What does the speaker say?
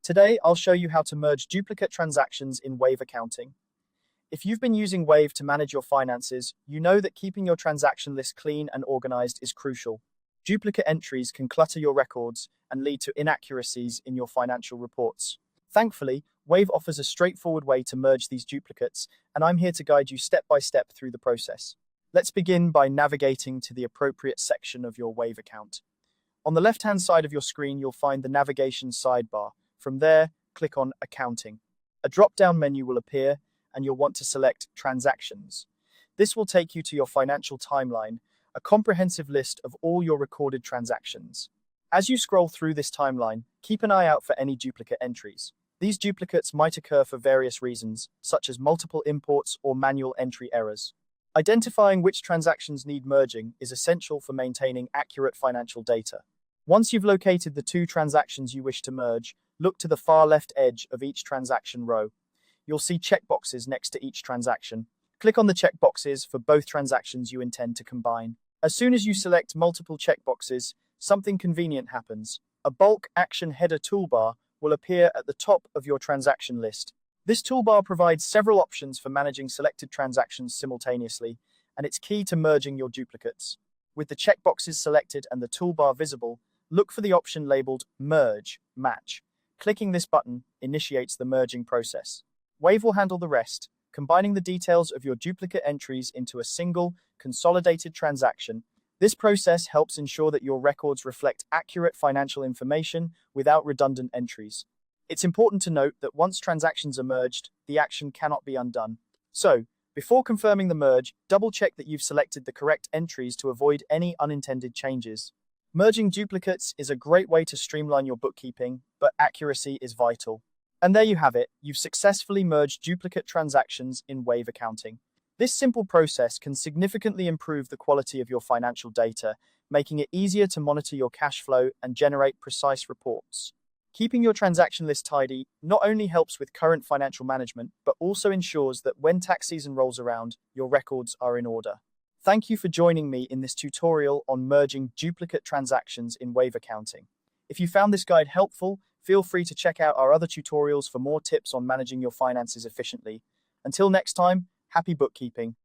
Today, I'll show you how to merge duplicate transactions in Wave accounting. If you've been using Wave to manage your finances, you know that keeping your transaction list clean and organized is crucial. Duplicate entries can clutter your records and lead to inaccuracies in your financial reports. Thankfully, Wave offers a straightforward way to merge these duplicates, and I'm here to guide you step by step through the process. Let's begin by navigating to the appropriate section of your Wave account. On the left-hand side of your screen, you'll find the navigation sidebar. From there, click on Accounting. A drop-down menu will appear, and you'll want to select Transactions. This will take you to your financial timeline, a comprehensive list of all your recorded transactions. As you scroll through this timeline, keep an eye out for any duplicate entries. These duplicates might occur for various reasons, such as multiple imports or manual entry errors. Identifying which transactions need merging is essential for maintaining accurate financial data. Once you've located the two transactions you wish to merge, look to the far left edge of each transaction row. You'll see checkboxes next to each transaction. Click on the checkboxes for both transactions you intend to combine. As soon as you select multiple checkboxes, something convenient happens. A bulk action header toolbar will appear at the top of your transaction list. This toolbar provides several options for managing selected transactions simultaneously, and it's key to merging your duplicates. With the checkboxes selected and the toolbar visible, look for the option labeled Merge Match. Clicking this button initiates the merging process. Wave will handle the rest, combining the details of your duplicate entries into a single, consolidated transaction. This process helps ensure that your records reflect accurate financial information without redundant entries. It's important to note that once transactions are merged, the action cannot be undone. So, before confirming the merge, double-check that you've selected the correct entries to avoid any unintended changes. Merging duplicates is a great way to streamline your bookkeeping, but accuracy is vital. And there you have it, you've successfully merged duplicate transactions in Wave accounting. This simple process can significantly improve the quality of your financial data, making it easier to monitor your cash flow and generate precise reports. Keeping your transaction list tidy not only helps with current financial management, but also ensures that when tax season rolls around, your records are in order. Thank you for joining me in this tutorial on merging duplicate transactions in Wave accounting. If you found this guide helpful, feel free to check out our other tutorials for more tips on managing your finances efficiently. Until next time, happy bookkeeping.